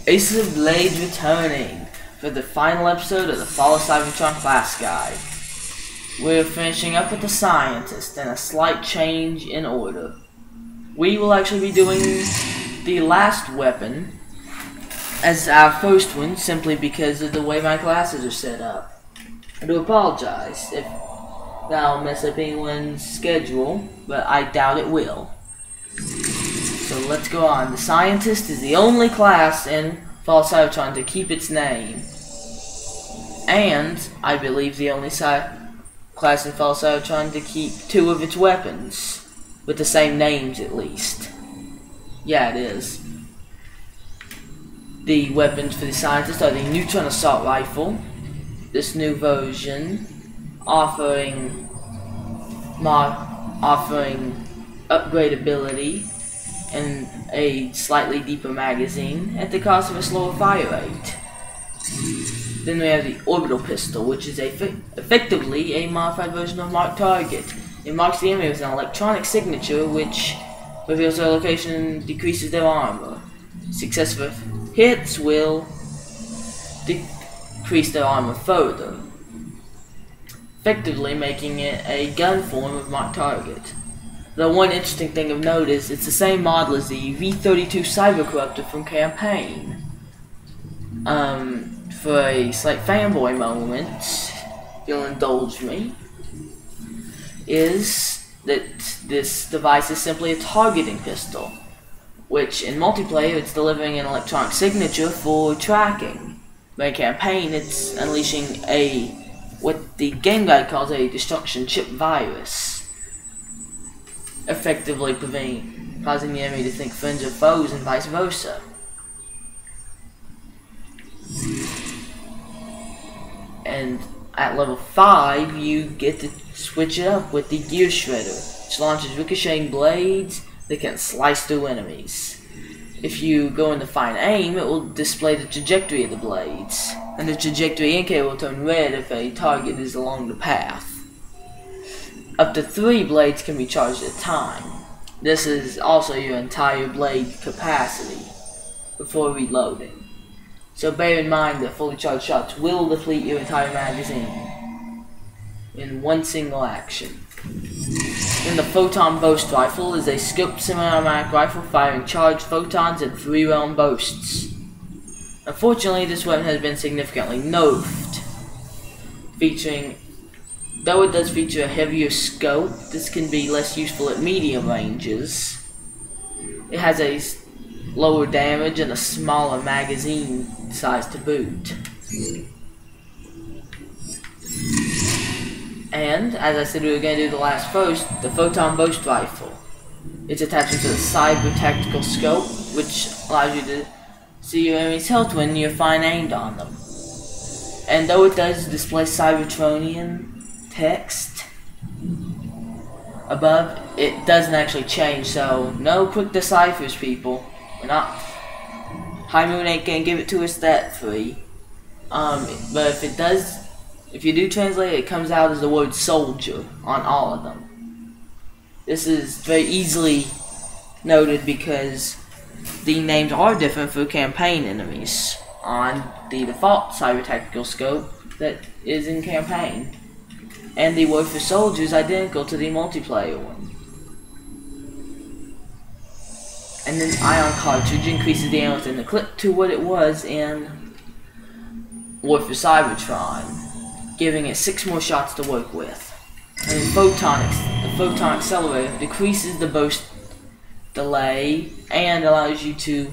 Ace of Blades returning for the final episode of the Fall of Cybertron class guide. We're finishing up with the Scientist and a slight change in order. We will actually be doing the last weapon as our first one, simply because of the way my classes are set up. I do apologize if that'll mess up anyone's schedule, but I doubt it will. So let's go on. The Scientist is the only class in Fall of Cybertron to keep its name. And, I believe, the only class in Fall of Cybertron to keep 2 of its weapons. With the same names, at least. Yeah, it is. The weapons for the Scientist are the Neutron Assault Rifle. This new version, offering upgradability and a slightly deeper magazine at the cost of a slower fire rate. Then we have the Orbital Pistol, which is effectively a modified version of Mark Target. It marks the enemy with an electronic signature which reveals their location and decreases their armor. Successful hits will decrease their armor further, effectively making it a gun form of Mark Target. The one interesting thing of note is it's the same model as the V-32 Cybercorruptor from Campaign. For a slight fanboy moment, if you'll indulge me, is that this device is simply a targeting pistol, which in multiplayer it's delivering an electronic signature for tracking. But in Campaign it's unleashing what the game guide calls a destruction chip virus, effectively causing the enemy to think friends are foes and vice versa. And at level 5, you get to switch it up with the Gear Shredder, which launches ricocheting blades that can slice through enemies. If you go into fine aim, it will display the trajectory of the blades, and the trajectory indicator will turn red if a target is along the path. Up to 3 blades can be charged at a time. This is also your entire blade capacity before reloading. So bear in mind that fully charged shots will deplete your entire magazine in one single action. Then the Photon Burst Rifle is a scoped semi-automatic rifle firing charged photons in 3-round bursts. Unfortunately, this weapon has been significantly nerfed, though it does feature a heavier scope. This can be less useful at medium ranges. It has a lower damage and a smaller magazine size to boot. And, as I said we were going to do the last first, the Photon Burst Rifle. It's attached to the Cyber Tactical Scope, which allows you to see your enemy's health when you're fine aimed on them. And though it does display Cybertronian text above, it doesn't actually change, so no quick deciphers, people. We're not. High Moon ain't gonna give it to us that free. But if you do translate it, it comes out as the word soldier on all of them. This is very easily noted because the names are different for campaign enemies on the default Cyber Tactical Scope that is in Campaign. And the word for soldier is identical to the multiplayer one. And then Ion Cartridge increases the ammo within the clip to what it was in War for Cybertron, giving it 6 more shots to work with. And the Photon Accelerator decreases the burst delay and allows you to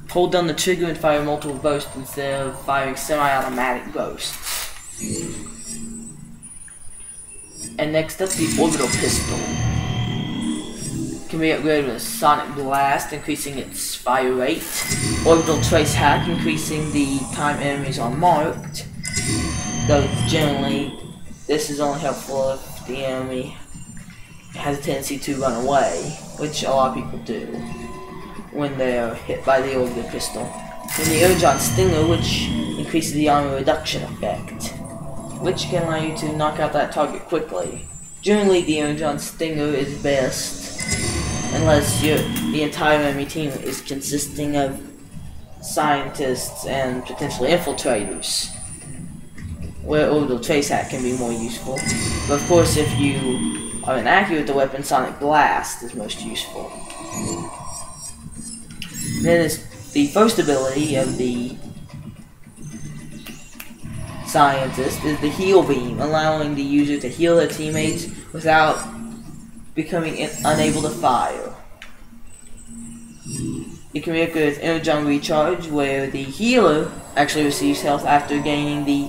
hold down the trigger and fire multiple bursts instead of firing semi-automatic bursts. And next up, the Orbital Pistol can be upgraded with a Sonic Blast, increasing its fire rate, Orbital Trace Hack, increasing the time enemies are marked, though generally this is only helpful if the enemy has a tendency to run away, which a lot of people do when they are hit by the Orbital Pistol. And the Urgon Stinger, which increases the armor reduction effect, which can allow you to knock out that target quickly. Generally, the Urgon Stinger is best unless the entire enemy team is consisting of scientists and potentially infiltrators, where orbital trace hack can be more useful. But of course, if you are inaccurate with the weapon, sonic blast is most useful. Then is the first ability of the scientist is the heal beam, allowing the user to heal their teammates without becoming unable to fire. It can be equipped with Energon Recharge, where the healer actually receives health after gaining the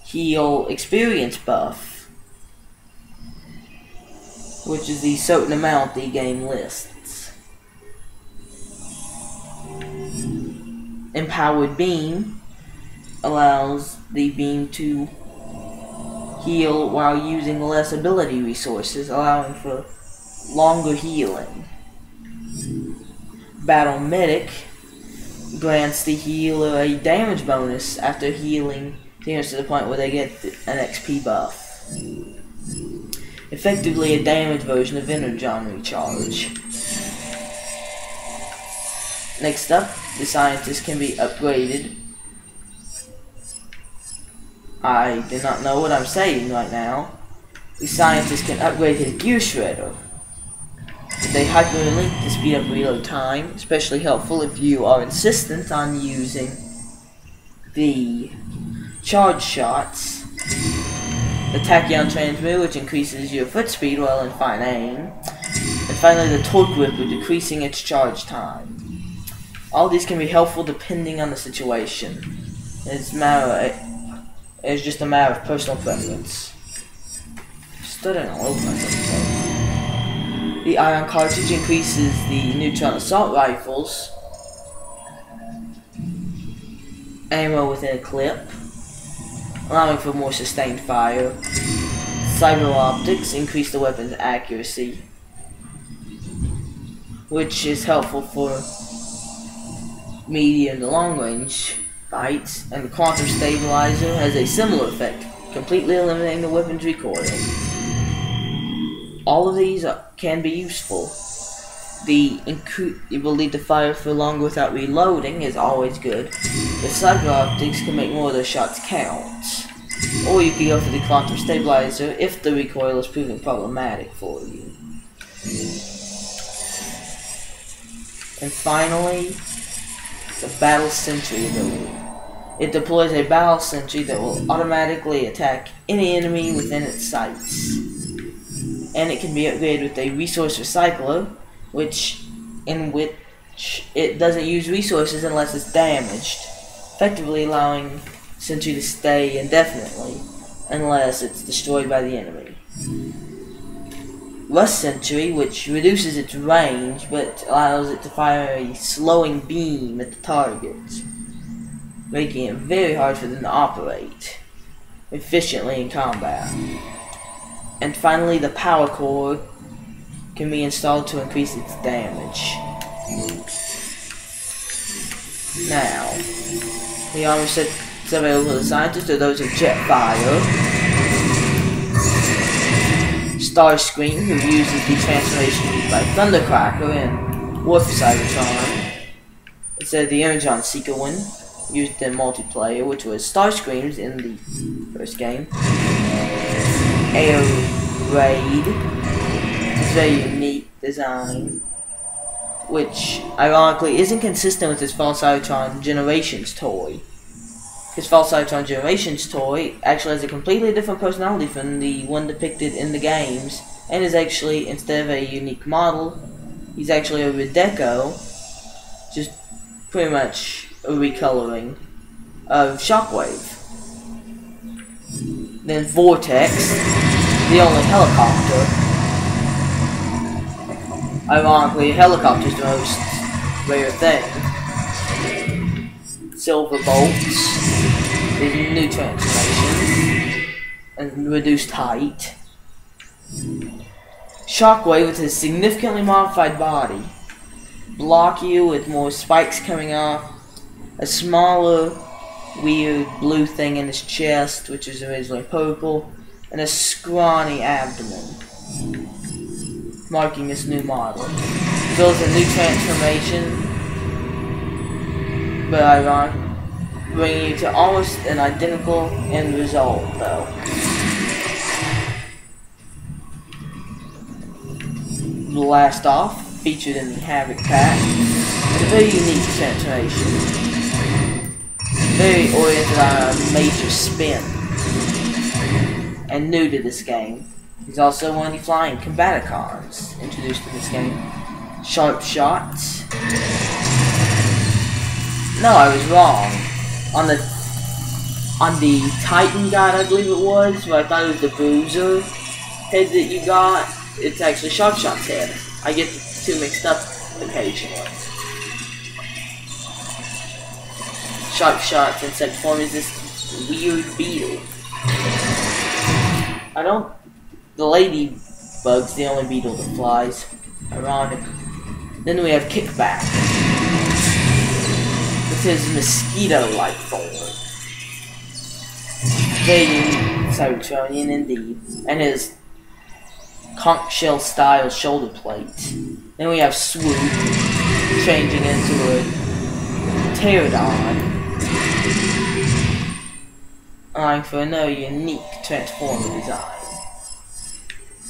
heal experience buff, which is the certain amount the game lists. Empowered Beam allows the beam to heal while using less ability resources, allowing for longer healing. Battle Medic grants the healer a damage bonus after healing teammates to the point where they get an XP buff. Effectively a damage version of Energon Recharge. Next up, the scientist can be upgraded. I do not know what I'm saying right now. The scientist can upgrade his Gear Shredder with a hyperlink to speed up reload time, especially helpful if you are insistent on using the charge shots. The Tachyon Transmitter, which increases your foot speed while in fine aim. And finally the Torque Ripper, decreasing its charge time. All these can be helpful depending on the situation. It's just a matter of personal preference. Stuttering all over myself. The ion cartridge increases the neutron assault rifles ammo within a clip, allowing for more sustained fire. Cyber optics increase the weapon's accuracy, which is helpful for medium to long range fights, and the quantum stabilizer has a similar effect, completely eliminating the weapon's recoil. All of these can be useful. The ability to fire for longer without reloading is always good. The cyber optics can make more of those shots count. Or you can go for the quantum stabilizer if the recoil is proving problematic for you. And finally, the Battle Sentry ability. It deploys a Battle Sentry that will automatically attack any enemy within its sights. And it can be upgraded with a Resource Recycler, in which it doesn't use resources unless it's damaged, effectively allowing Sentry to stay indefinitely unless it's destroyed by the enemy. Rust Sentry, which reduces its range but allows it to fire a slowing beam at the target, making it very hard for them to operate efficiently in combat. And finally, the Power Core can be installed to increase its damage. Now, the armor sets available to the scientists are those of Jetfire, Starscream, who uses the transformation used by Thundercracker and Warp Cybertron, instead of the Energon Seeker one used in multiplayer, which was Starscream's in the first game. Air Raid, it's a very unique design, which ironically isn't consistent with his False Cybertron Generations toy. His False Cybertron Generations toy actually has a completely different personality from the one depicted in the games, and is actually, instead of a unique model, he's actually a Redeco, just pretty much a recoloring of Shockwave. Then Vortex, the only helicopter. Ironically, a helicopter is the most rare thing. Silver Bolts, his new transformation, and reduced height. Shockwave with his significantly modified body. Block you with more spikes coming off, a smaller weird blue thing in his chest, which is originally purple, and a scrawny abdomen, marking this new model. As well as a new transformation but ironic, bringing you to almost an identical end result, though. Blast Off, featured in the Havoc pack, is a very unique transformation. Very oriented on a major spin, and new to this game. He's also one of the flying Combaticons introduced in this game. Sharp Shot. No, I was wrong. On the Titan guide, I believe it was, where I thought it was the Bruiser head that you got, it's actually Sharp Shot's head. I get the two mixed up occasionally. Sharp Shot's insect form is this weird beetle. The ladybug's the only beetle that flies. Ironic. Then we have Kickback. With his mosquito-like form. Very unique Cybertronian indeed. And his conch shell style shoulder plate. Then we have Swoop, changing into a Pterodon. Allowing for another unique transformer design.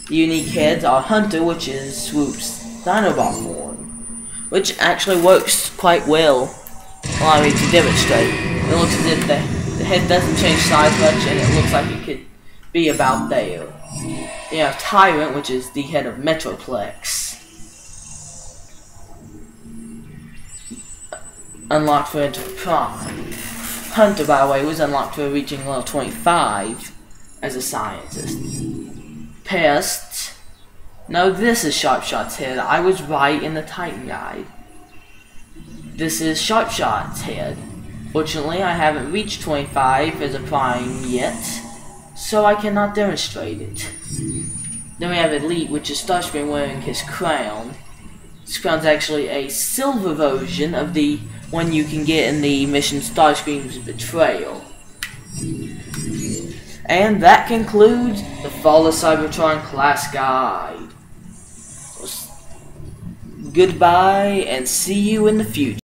The unique heads are Hunter, which is Swoop's Dinobot form, which actually works quite well, allowing me to demonstrate. It looks as if the head doesn't change size much, and it looks like it could be about there. You have Tyrant, which is the head of Metroplex. Unlocked for Enter Prime. Hunter, by the way, was unlocked for reaching level 25 as a scientist. Pest. No, this is Sharpshot's head. I was right in the Titan guide. This is Sharpshot's head. Fortunately, I haven't reached 25 as a prime yet, so I cannot demonstrate it. Then we have Elite, which is Starscream wearing his crown. This crown's actually a silver version of the one you can get in the mission Starscream's Betrayal. And that concludes the Fall of Cybertron class guide. Goodbye, and see you in the future.